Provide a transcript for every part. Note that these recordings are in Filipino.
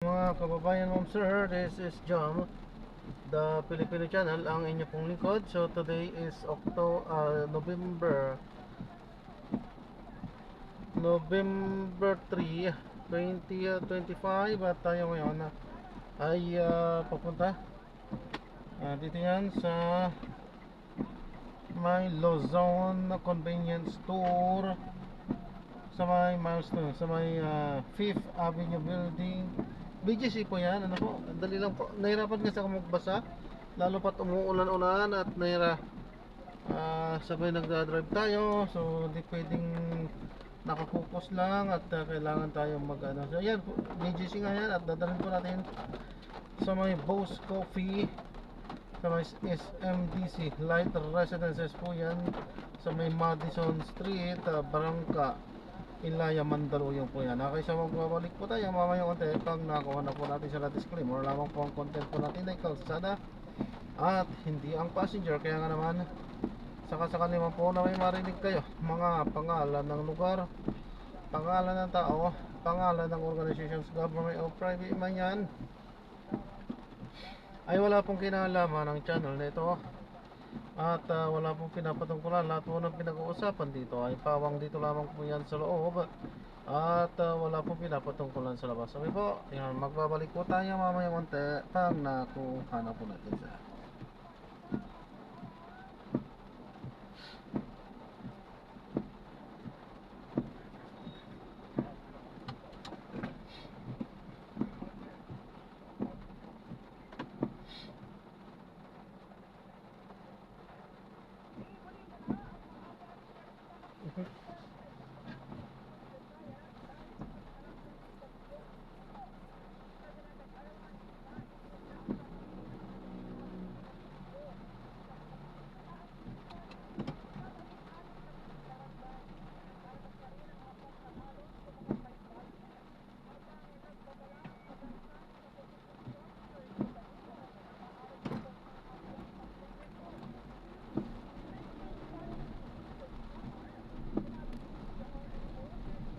mga kababayan, ma'am sir, this is Jam, the Filipino channel, ang inyo pong lingkod. So today is November 3, 2025 at tayo ngayon ay papunta dito yan sa may Luzon Convenience Store sa may milestone, sa may 5th Avenue Building, BGC po yan. Ano po, dali lang po. Nahirapan kasi ako magbasa, lalo pat umuulan-ulan at sabay nagdadrive tayo, so hindi pwedeng nakapokus lang at kailangan tayo mag-ano. So yan, BGC nga yan, at dadalhin po natin sa may Boss Coffee sa may SMDC Light Residences po yan, sa may Madison Street, Barangka, Ilaya, Mandaluyong po yan. Okay, so magbabalik po tayo mamaya konti pag nakuha na po natin sa disclaimer. Lamang po ang content po natin ay kalsada at hindi ang passenger. Kaya nga naman, sakasakali man po na may marinig kayo mga pangalan ng lugar, pangalan ng tao, pangalan ng organizations, government o private man yan, ay wala pong kinalaman ng channel nito. At wala pong pinapatungkulan. Lahat po ng pinag-uusapan dito ay pawang dito lamang po yan sa loob. At wala pong pinapatungkulan sa labas. Sabi po, yan, magbabalik po tayo mamaya konti pag nakuha na po natin sa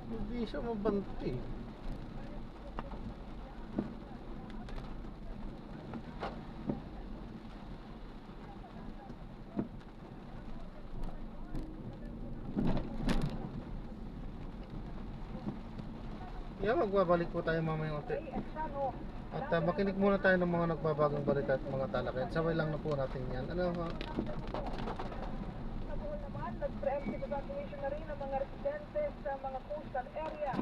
hindi siya mabanti. Yeah, magbabalik po tayo mamaya konti. At makinig muna tayo ng mga nagbabagong balita at mga talakayan. Sabay lang na po natin yan. Ano ha? Nag-preemptive evacuation na rin ang mga residente sa mga coastal area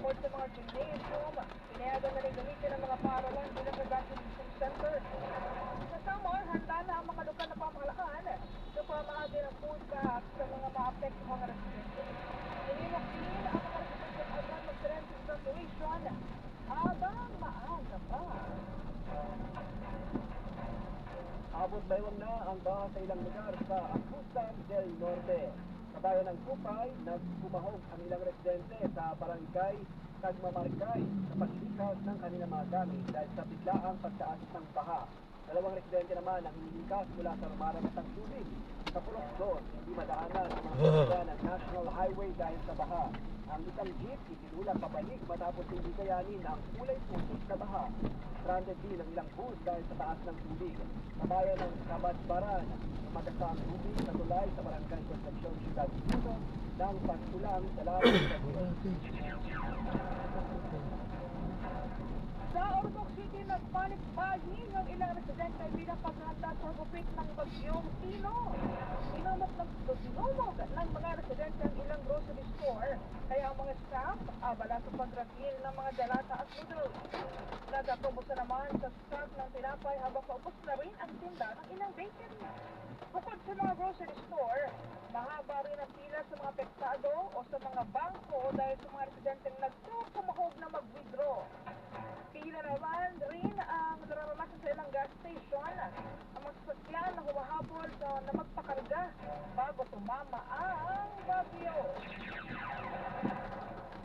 o sa mga gymnasium. Pinayagan na rin gamitin ang mga paaralan bilang evacuation center. Sa Samar, handa na ang mga lokal na pamahalaan sa pamahagi ng food packs sa mga maapekto mga residente. Niliwak din ang mga residente agad mag-preemptive evacuation habang maaga pa. Abot baywang na ang baha sa ilang lugar sa Agusan del Norte. Sa bayan ng Kupay, nagkumahog ang ilang residente sa barangay Tagmamarkay sa paglikas ng kanilang mga gamit dahil sa biglaang pagtaas ng baha. Dalawang residente naman ang hinilikas mula sa rumaragatang tubig. Sa Purok 2, hindi madaanan ang mga kasya ng National Highway dahil sa baha. Ang isang jeep itinulak pabalik matapos hindi kayanin ang kulay putik na baha. Stranded din ang ilang bus dahil sa taas ng tubig. Sa bayan ng Kabadbaran, umagasa ang tubig sa tulay sa Barangay Concepcion, Ciudad Puno ng pagkulang sa lahat Sa Ormoc City, nagpanic buying ang ilang residente bilang paghanda sa gupit ng bagyong Tino. Sinumog ng mga residente ang ilang grocery store, kaya ang mga staff abala sa pag-refill ng mga dalata at noodles. Nagkapromosa naman sa stock ng tinapay habang paubos na rin ang tinda ng ilang bakery. Bukod sa mga grocery store, mahaba rin ang pila sa mga pektado o sa mga bangko dahil sa mga residenteng nagtukumahog na mag-withdraw. Pila naman rin ang nararanasan sa ilang gas station. Ang mga sasakyan na humahabol na magpakarga bago tumama ang bagyo.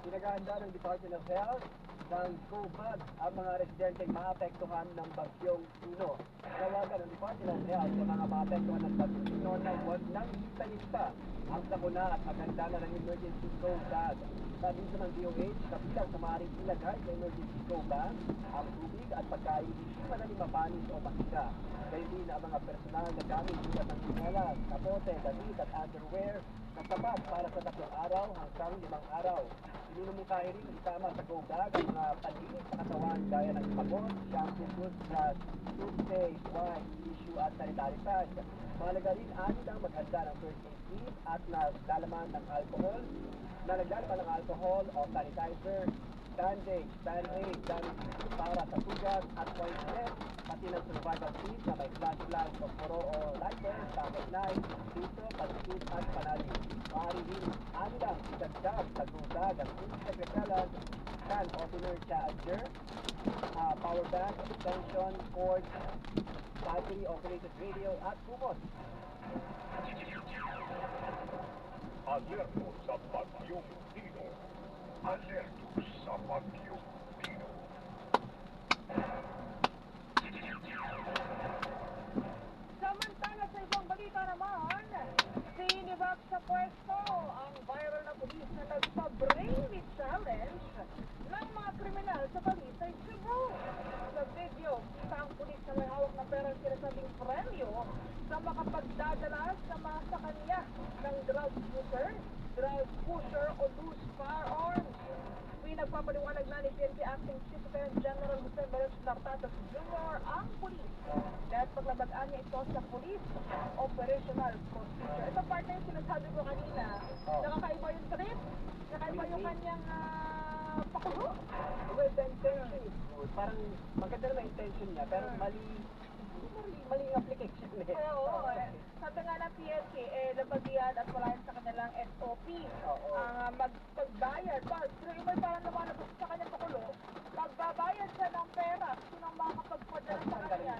Pinagahanda ng Department of Health ng GoBag ang mga residenteng maapektuhan ng bagyong Tino. Tawagan ng Department of Health sa mga maapektuhan ng bagyong Tino na huwag nang hintayin pa ang sakuna at paghanda na ng emergency GoBag. Sabi sa ng DOH, kabilang sa maaaring ilagay sa emergency go bag, ang tubig at pagkain hindi madaling mapanis o masira. Gayon din ang mga personal na gamit tulad ng sinelas, kapote, damit at underwear na sapat para sa 3 araw hanggang 5 araw. Ininumungkahi rin isama sa go bag ang mga panlinis sa katawan gaya ng sabon, shampoo, toothbrush, toothpaste, wine, tissue at sanitary pad. Mahalaga rin anin ang maghanda ng first aid kit at naglalaman ng alcohol o sanitizer, bandage, band-aid, gamit para sa sugat at ointment, pati ng survival kit na may flashlight o puro o lighter, pocket knife, piso, pansit at panali. Maaari rin anilang idagdag sa gusag ang insect repellent, can opener, charger, power bank, extension, cord, battery-operated radio at kumot. Alerto sa Bagyong Tino. Alerto sa Bagyong Tino. Samantala sa ibang balita naman, sinibak sa pwesto ang viral na pulis na nagpa-brainy challenge ng mga kriminal sa Talisay, Cebu. Sa video, kita ang pulis na may hawak na perang sinasabing premyo sa makapagdadala sa kanya ng drug pusher o loose firearms. Pinagpapaliwanag na ni PNP Acting Chief Lieutenant General Jose Merez Nartatas Jr. ang pulis dahil paglabagaan niya ito sa police operational procedure. Ito part na yung sinasabi ko kanina. Nakakaiba yung trip, nakakaiba yung kanyang pakulo. Well, the intention is good. Parang maganda naman intention niya, pero mali ang application eh. Oo. Sabi nga ng PNP, labag at wala yun sa kanilang SOP. Ang magpagbayad. Pero yung may parang lumalabas sa kanyang pakulo, magbabayad siya ng pera. Kung ang makakapagpadala sa kanya,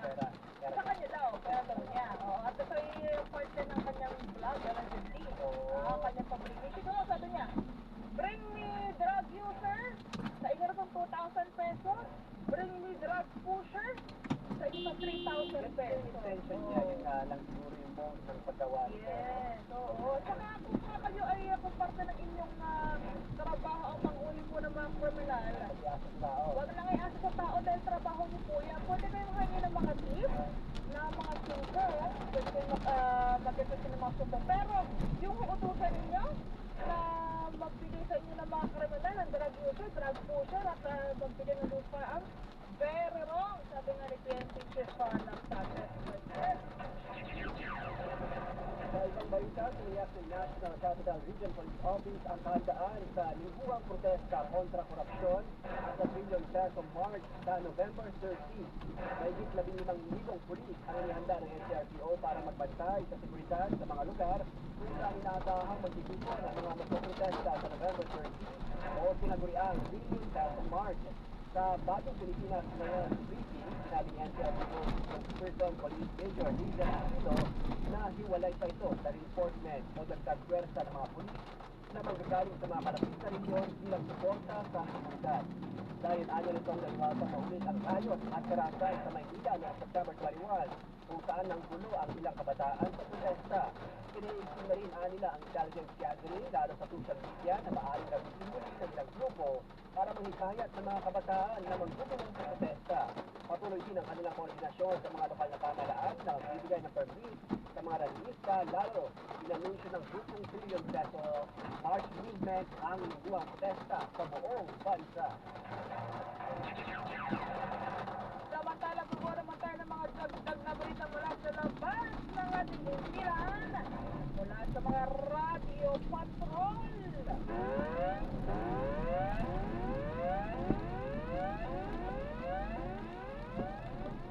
sa kanya daw, pera daw niya. At ito yung part din ng kanyang vlog, allegedly. Kanyang publication. Ito sabi niya, bring me drug user, sa inyo na 2,000 pesos. Bring me drug pusher, sa inyo 3,000 pesos. Intention niya, yun lang siguro yung mode ng paggawa. Yes, oo. Tsaka kung kayo ay kung parte ng inyong trabaho ang pang-uli po ng mga kriminal, huwag lang i-asa sa tao dahil trabaho niyo po yan. Pwede kayong hangin ng mga tip na mga suko, pwede kayong mag-epit ng mga suko. Pero yung utusan ninyo na magbigay sa inyo ng mga kriminal, ng drug user, drug pusher, at magbigay ng loose firearms, very wrong, sabi nga ni PNP Chief ng Tatas. Sa ibang balita, siniyak ng National Capital Region Police Office ang kahandaan sa lingguang protesta kontra korupsyon at sa Trillion Peso March sa November 13. Mahigit 15,000 pulis ang inihanda ng NCRPO para magbantay sa seguridad sa mga lugar kung saan inaasahang magtitipon ang mga magpoprotesta sa November 13 o tinaguriang Trillion Peso March. Sa Bagong Pilipinas ngayon briefing, sinabi ng NCRPO spokesperson Police Major Liza Aquino na hiwalay pa ito sa reinforcement o dagdag pwersa ng mga pulis na manggagaling sa mga kalapit na regiyon bilang suporta sa komunidad. Dahil ano nitong nagwasang maulit ang rayot at karasan sa Maynila noong September 21 kung saan nanggulo ang ilang kabataan sa protesta. Pinaigsin na rin nila ang intelligence gathering lalo sa social media na maaaring nagsimuli ng ilang grupo para manghikayat sa mga kabataan na magtutulong sa protesta. Patuloy din ang kanilang koordinasyon sa mga lokal na pamahalaan na magbibigay ng permit sa mga rallyista, lalo inanunsyo ng grupong Trillion Peso March Movement ang lingguang protesta sa buong bansa. Samantala, bubuo naman tayo ng mga dagdag na balita mula sa labas ng ating likiran mula sa mga radio patrol.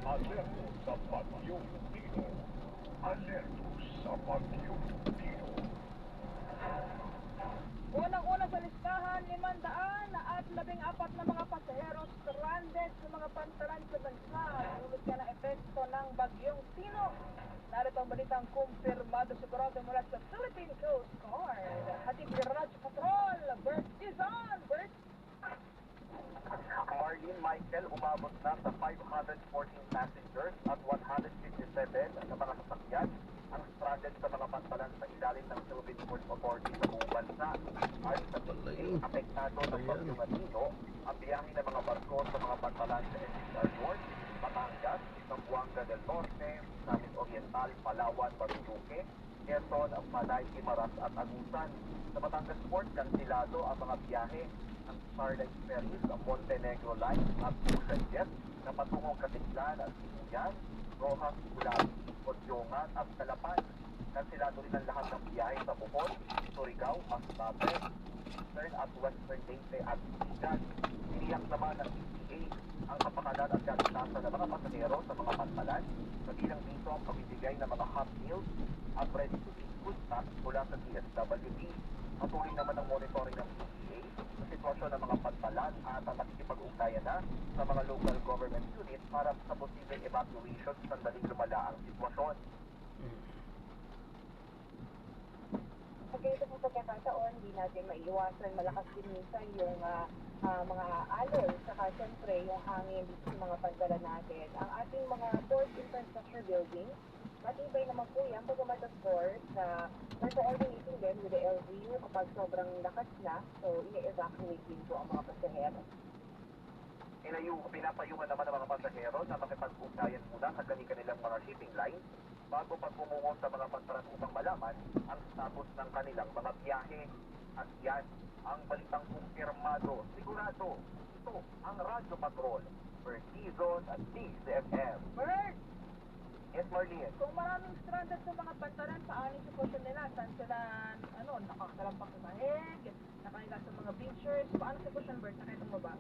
Alerto sa Bagyong Tino. Alerto sa Bagyong Tino. Unang-una sa listahan, 514 na mga pasahero stranded sa mga pantalan sa bansa. Dulot ka ng epekto ng Bagyong Tino. Narito ang balitang kumpirmado sigurado mula sa Philippine Coast Guard. Hatid ni Radyo Patrol, Bert Dizon. Bert, Marlene Michael umabot na sa 514 passengers at 157 na mga sasakyan ang stranded sa mga pantalan sa ilalim ng Philippine Port Authority sa buong bansa. Ayon sa PPA, apektado ng bagyong Nino ang biyahe ng mga barko sa mga pantalan sa SSR North, Batangas, Zamboanga del Norte, Misamis Oriental, Palawan, Marinduque, Quezon, Panay, Guimaras at Agusan. Sa Batangas Port, kansilado ang mga biyahe ng Starlight Ferries, Montenegro Line at Ocean Jet na patungong Katiklan at Sibuyan, Rojas, Bulacan, Codyongan at Calapan. Kansilado rin ang lahat ng biyahe sa Bohol, Surigao, Masbate, Eastern at Western Leyte at Sigan. Tiniyak naman ng PPA ang kapakanan at kaligtasan ng mga pasahero sa mga pantalan, kabilang dito ang pamibigay ng mga hot meals at ready-to-eat food packs mula sa DSWD. Patuloy naman ang monitoring ng PPA sa sitwasyon ng mga pantalan at ang nakikipag-ugnayan na sa mga local government units para sa posibleng evacuation sa sandaling lumala ang sitwasyon. Sa ganito po pagkakataon, hindi natin maiiwasan malakas din minsan yung mga alon, saka siyempre yung hangin dito sa mga pantalan natin. Ang ating mga port infrastructure building, matibay naman po yan, bagamat of course, we're coordinating din with the LGU kapag sobrang lakas na, so ini-evacuate din po ang mga pasahero. Pinapayungan naman ng mga pasahero na makipag-ugnayan muna sa kanilang mga shipping lines bago pagpumungo sa mga pantalan upang malaman ang status ng kanilang mga biyahe. At yan ang balitang kumpirmado. Sigurado, ito ang Radyo Patrol, per season at DZFM. Bert! Yes, Marlene. Kung maraming stranded sa mga pantalan, paano yung sitwasyon nila? Saan sila, nakakalampak sa mahig, nakahiga sa mga beachers, paano sitwasyon, Bert? Nakita mo ba?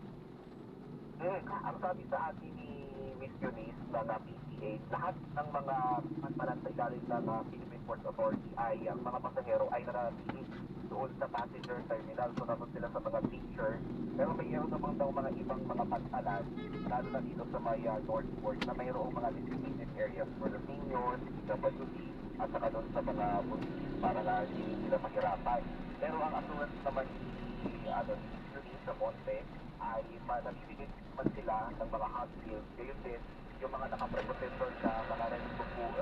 Ang sabi sa atin ni Miss Eunice ng PCA, lahat ng mga pantalan sa ilalim ng Philippine Port Authority ay ang mga pasahero ay nanatili doon sa passenger terminal. So nandun sila sa mga picture. Pero mayroon naman daw mga ibang mga pantalan, lalo na dito sa may Northport, na mayroong mga designated areas for the seniors, PWD, at saka doon sa mga buntis para na hindi sila mahirapan. Pero ang assurance naman ni Eunice sa Monte ay nabibigay man sila ng mga hot meals. Gayon din, yung mga nakapreposition na mga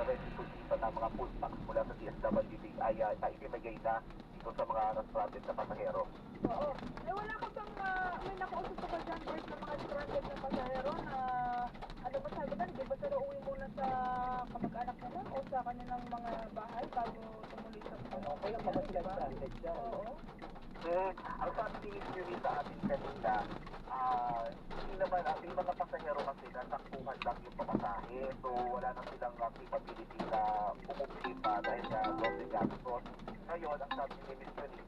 ready-to-eat na mga food packs mula sa DSWD ay naibibigay na dito sa mga stranded na pasahero. Oo. Wala ka bang, may nakausap ka ba dyan, Bert, ng mga stranded na pasahero na, ano ba sabi di ba sila uwi muna sa kamag-anak nila o sa kanilang mga bahay bago tumuloy sa Okay lang ba sila stranded dyan? Oo. Ang sabi ni Miss Yuri sa atin kanina, hindi naman, yung mga pasahero kasi nasaktuhan lang yung pamasahe. So, wala na silang capability na umukli pa dahil sa loss in gastos. Ngayon, ang sabi ni Miss Yuri,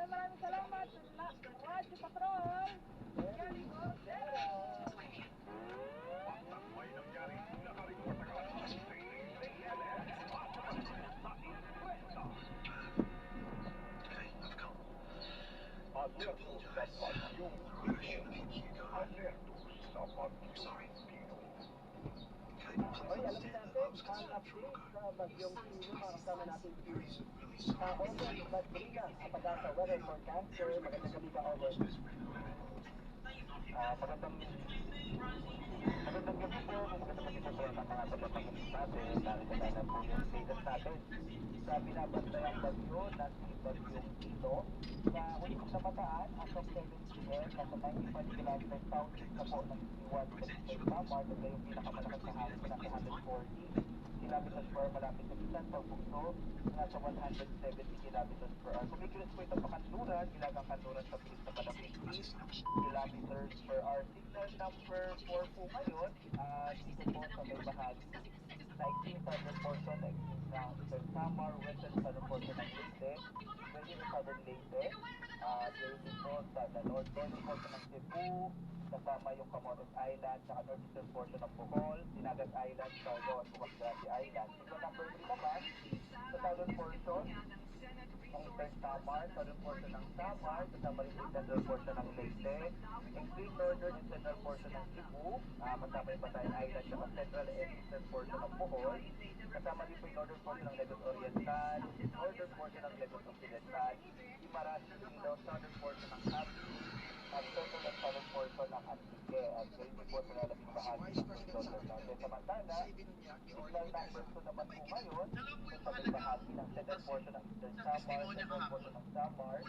maraming salamat sa Radyo Patrol. May nangyari nakarecord na kalas sa DZFM. Alerto sa bagyong Alerto sa bagyong ay, alam natin, Ang update sa bagyong Tino, mga kasama natin si August Badrina, ang pag-asa weather forecaster. Magandang gabi ka, August. Magandang gabi po, magandang gabi po sa mga tagapagpakinig natin. Narito na po yung status natin sa binabantayan bagyo na si Bagyong Tino na ulit sa mataan as of 7 p.m. nasa 95 kilometers southeast na po ng Iwan sa Luzon, Samar at ngayong pinakamalakas na hangin na nasa 140 kilometers per hour malapit sa Bisan, pagbugso nasa 170 kilometers per hour. Kumikilos po ito pa Kanluran, Ilagang Kanluran sa bilis na malapit 50 kilometers per hour. Signal number 4 po ngayon dito po sa may bahagi na extreme southern portion na extreme ng Eastern Samar, western southern portion ng Leyte, western southern Leyte, dito po sa the northern portion ng Cebu, kasama yung Camotes Island, saka northeastern portion ng Bohol, Sinagat Island, Siargao at Bukas Grande Island. Signal number 3 naman, sa southern portion ng Eastern Samar, southern portion ng Samar, kasama rin yung central portion ng Leyte, extreme northern and central portion ng Cebu, kasama yung Batayan Island, saka central and eastern portion ng Bohol, kasama rin po yung northern portion ng Negros Oriental, northern portion ng Negros Occidental, Guimaras, Iloilo, southern portion ng Capi, at central and southern portion ng Antique, at gayon din po sa lalabing bahagi ng Luzon del Norte. Samantala, signal number 2 naman po ngayon sa may bahagi ng central portion ng Eastern Samar, central portion ng Samar,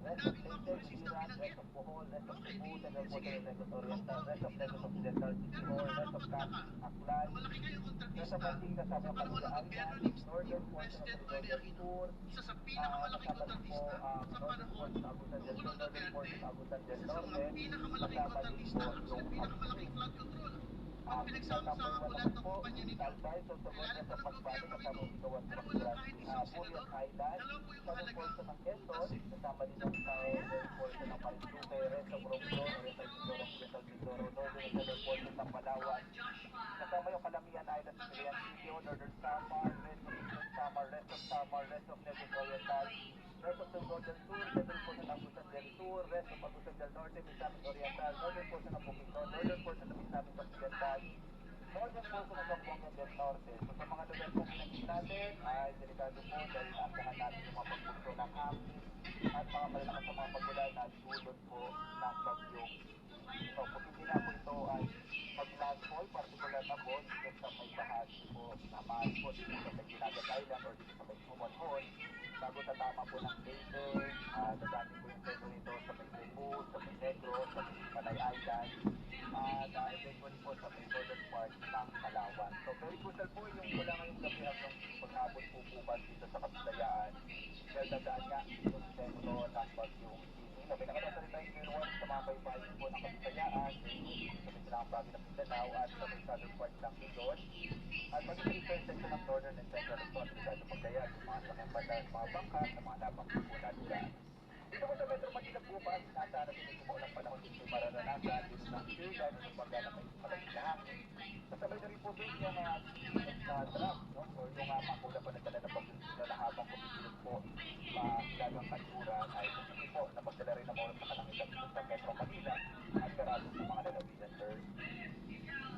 rest of Leyte, Iran, rest of Bohol, rest of Cebu, central portion ng Negros Oriental, rest of Negros Occidental, Sikihor, rest of Capi, Aklan, rest of Antique, kasama Kalula Island, northern portion of Rizal Sur, kasama rin po northern portion ng Agusan del Sur, northern portion ng Agusan del Norte, kasama din po yung signal number 1 naman po, Talbay, Sorsogon, rest of Masbate, kasama yung Ikawan, Burias Island, southern portion ng Quezon, kasama din yung southern portion ng Marinduque, rest of Romblon, Oriental Mindoro, Occidental Mindoro, northern and southern portion ng Palawan, kasama yung Calamian Island, Cagayan City, northern Samar, rest of Eastern Samar, rest of Samar, rest of Negros Oriental, rest of Surigao del Sur, central portion ng Agusan del Sur, rest of Agusan del Norte, Misamis Oriental, northern portion ng Bukidnon, northern portion ng Misamis Occidental, northern portion ng Zamboanga del Norte. So sa mga lugar po pinagin natin ay delikado po dahil naasahan natin yung mga pagbugso ng hangin at mga malalakas sa mga pagulan na dulot po ng bagyong Tino. Kung hindi na po ito ay pag-landfall, particular na po dito sa may bahagi po na mahal po dito sa may Sinagat Island or dito sa may Sumonhon, bago tatama po ng Leyte, dadami po yung sentro nito sa may Cebu, sa may Negros, sa may Panay Island, at eventually po sa may northern part ng Palawan. So very crucial po yung mula ngayong gabi hanggang pag-abot po bukas dito sa Kabilayaan dahil dadaan nga yung sentro ng bagyong Tino. May nakalasa rin tayong clear warning sa mga baybayin po ng Kabilayaan, sa may silang bagay ng Mindanao at sa may southern part ng Luzon. At maging eastern section ng northern and central Luzon, delikado magdayag yung mga sakang batas, mga bangkas, sa mga labang sipunan dyan. Dito po sa Metro Manila bukas, nasa na din yung maulang panahon dito yung mararanasan, dito ng fear, gano'n ng pagka na may malamig na hangin. Kasabay na rin po doon yung truck, no? Or yung makula po na dala na pag-insino na habang kumikilos po ilagang kanluran ay posible po na magdala rin ng maulang na kalangitan dito sa Metro Manila at karado sa mga lalawigan, sir.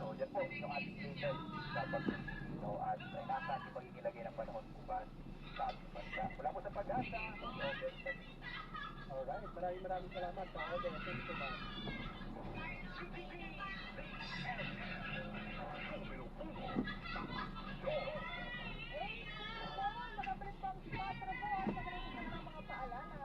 So yan po yung ating latest sa bagyong Tino at inaasahan yung magiging lagay ng panahon bukas sa ating bansa. Mula po sa Pag-asa, alright, maraming salamat sa order. Thank you so much. Nakabalik pa ang si Patra po sa kanila ng mga paalala.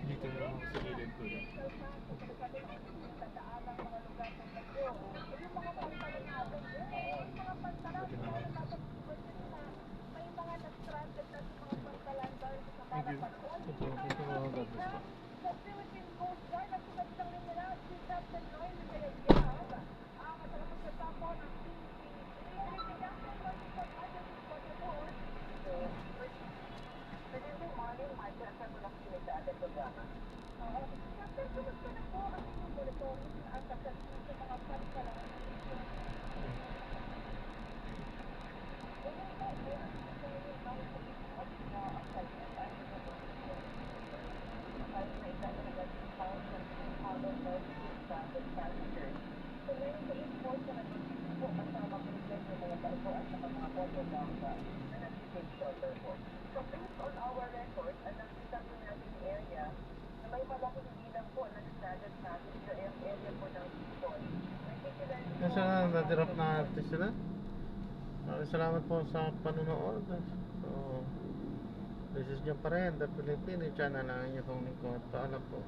Dito na lang sa gilid ko. Yung mga dito mga God bless po. Sa Philippine Coast Guard at tulad ng nila si Captain Noy Mayayab ang matalagang sa tapo ng PCC. Pinigyan ng Magical Identity Protocol. So, good morning, Michael. Saan mo nakikinig sa ating programa? Captain, kumusta na po ang inyong monitoring at pagkasin sa mga panipalaman ng mission? So based on our record, at nakita po natin yung area na may malaking bilang po na standard passenger area po ng Bicol. Particularly Yan sila, nadirap na artist sila. Salamat po sa panonood. So, this is John pa rin, The Filipino Channel, ang inyong lingkod. Paalam po.